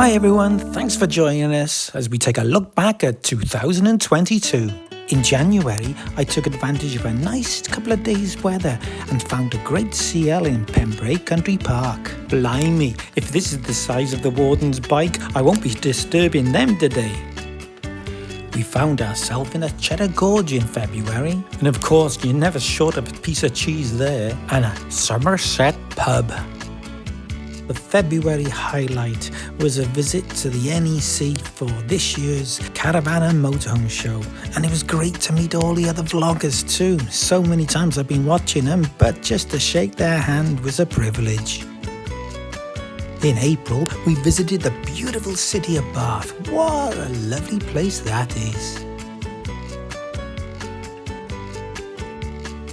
Hi everyone, thanks for joining us as we take a look back at 2022. In January, I took advantage of a nice couple of days' weather and found a great CL in Pembrey Country Park. Blimey, if this is the size of the warden's bike, I won't be disturbing them today. We found ourselves in a cheddar gorge in February, and of course you're never short of a piece of cheese there, and a Somerset pub. The February highlight was a visit to the NEC for this year's Caravan and Motorhome show, and it was great to meet all the other vloggers too. So many times I've been watching them, but just to shake their hand was a privilege. In April, we visited the beautiful city of Bath. What a lovely place that is.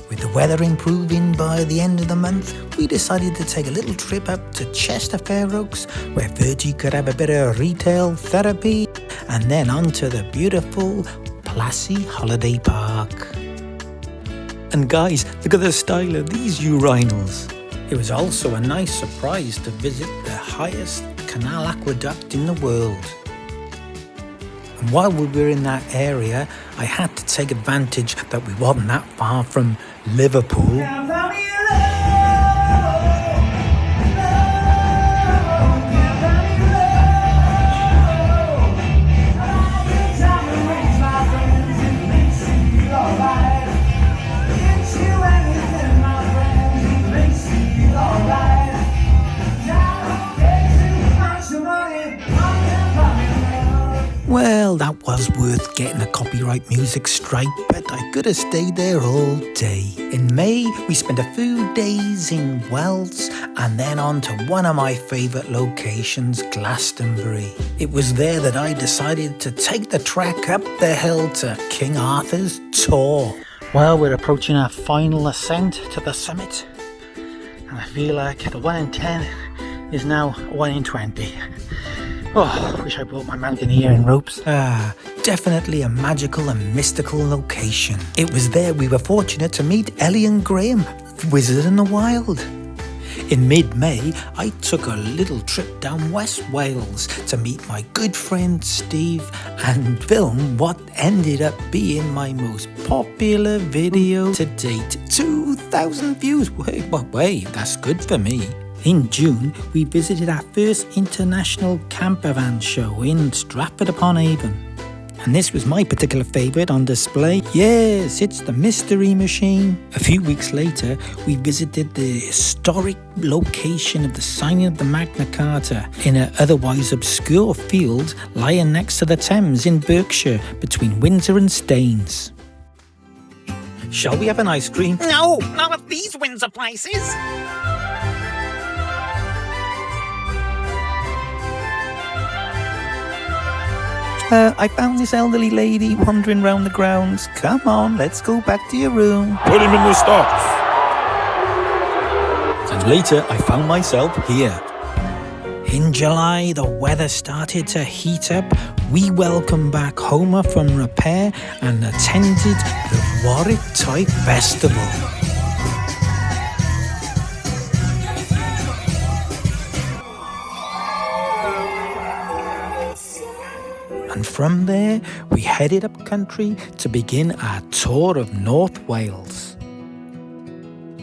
With the weather improving by the end of the month, we decided to take a little trip up to Chester Fair Oaks, where Virgie could have a bit of retail therapy, and then on to the beautiful Plassey Holiday Park. And guys, look at the style of these urinals. It was also a nice surprise to visit the highest canal aqueduct in the world. And while we were in that area, I had to take advantage that we wasn't that far from Liverpool. Well, that was worth getting a copyright music strike, but I could have stayed there all day. In May, we spent a few days in Wales and then on to one of my favourite locations, Glastonbury. It was there that I decided to take the trek up the hill to King Arthur's Tor. Well, we're approaching our final ascent to the summit, and I feel like the 1 in 10 is now 1 in 20. Oh, wish I brought my mountaineering ropes. Definitely a magical and mystical location. It was there we were fortunate to meet Ellie and Graham, Wizard in the Wild. In mid-May, I took a little trip down West Wales to meet my good friend Steve and film what ended up being my most popular video to date. 2,000 views. Wait, that's good for me. In June, we visited our first international campervan show in Stratford-upon-Avon. And this was my particular favourite on display. Yes, it's the Mystery Machine. A few weeks later, we visited the historic location of the signing of the Magna Carta in an otherwise obscure field lying next to the Thames in Berkshire between Windsor and Staines. Shall we have an ice cream? No, not at these Windsor places. I found this elderly lady wandering round the grounds. Come on, let's go back to your room. Put him in the stocks. And later, I found myself here. In July, the weather started to heat up. We welcomed back Homer from repair and attended the Warwick Toy Festival. And from there, we headed up country to begin our tour of North Wales.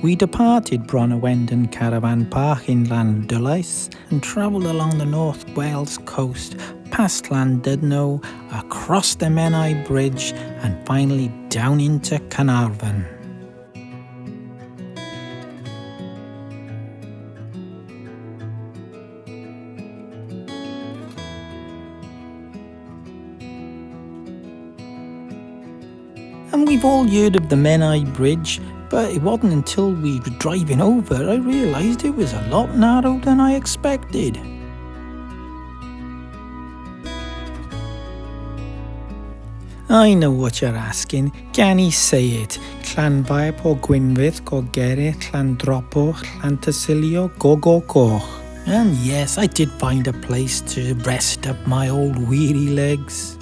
We departed Bronawendon Caravan Park in Llandulais and travelled along the North Wales coast, past Llandudno, across the Menai Bridge and finally down into Carnarvon. And we've all heard of the Menai Bridge, but it wasn't until we were driving over I realised it was a lot narrower than I expected. I know what you're asking. Can he say it? Llanfair o Gwynfydd go Gerrych Llandropo Llantysilio go Coch. And yes, I did find a place to rest up my old weary legs.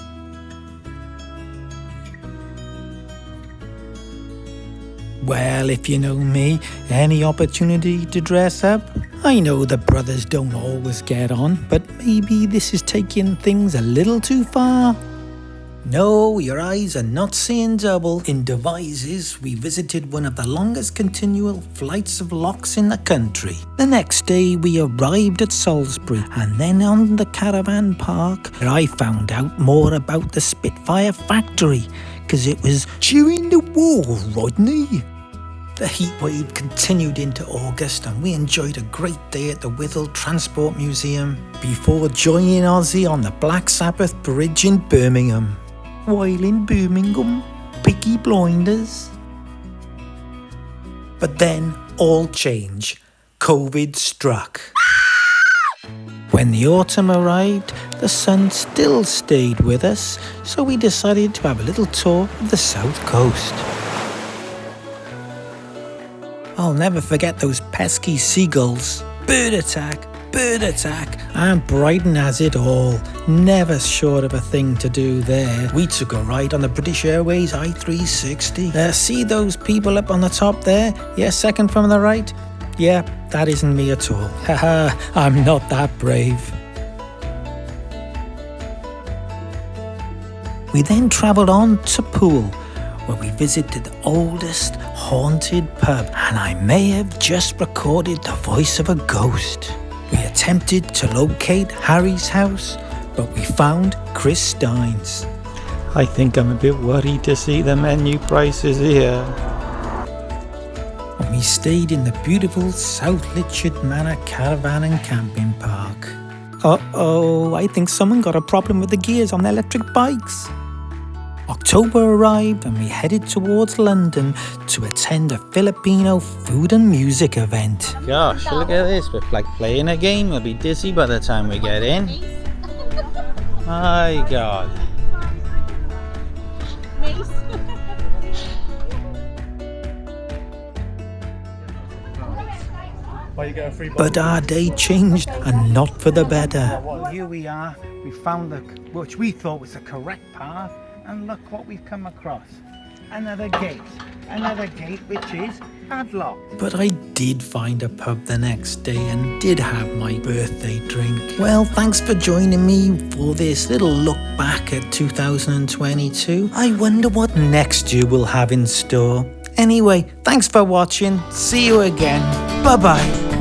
Well, if you know me, any opportunity to dress up? I know the brothers don't always get on, but maybe this is taking things a little too far. No, your eyes are not seeing double. In Devizes, we visited one of the longest continual flights of locks in the country. The next day, we arrived at Salisbury and then on the caravan park, where I found out more about the Spitfire factory, because it was during the war, Rodney. The heatwave continued into August and we enjoyed a great day at the Whittle Transport Museum before joining Ozzy on the Black Sabbath Bridge in Birmingham. While in Birmingham, Peaky Blinders. But then all changed. COVID struck. When the autumn arrived, the sun still stayed with us, so we decided to have a little tour of the south coast. I'll never forget those pesky seagulls. Bird attack, and Brighton has it all. Never short of a thing to do there. We took a ride on the British Airways I-360. See those people up on the top there? Yeah, second from the right? Yeah, that isn't me at all. Haha, I'm not that brave. We then travelled on to Poole, where we visited the oldest haunted pub, and I may have just recorded the voice of a ghost. We attempted to locate Harry's house, but we found Chris Stein's. I think I'm a bit worried to see the menu prices here. And we stayed in the beautiful South Litchard Manor Caravan and Camping Park. Uh-oh, I think someone got a problem with the gears on their electric bikes. October arrived and we headed towards London to attend a Filipino food and music event. Gosh, look at this. We're like playing a game. We'll be dizzy by the time we get in. My God. But our day changed, and not for the better. Well, here we are. We found which we thought was the correct path, and look what we've come across. Another gate which is padlocked. But I did find a pub the next day and did have my birthday drink. Well, thanks for joining me for this little look back at 2022. I wonder what next year will have in store. Anyway, thanks for watching. See you again. Bye-bye.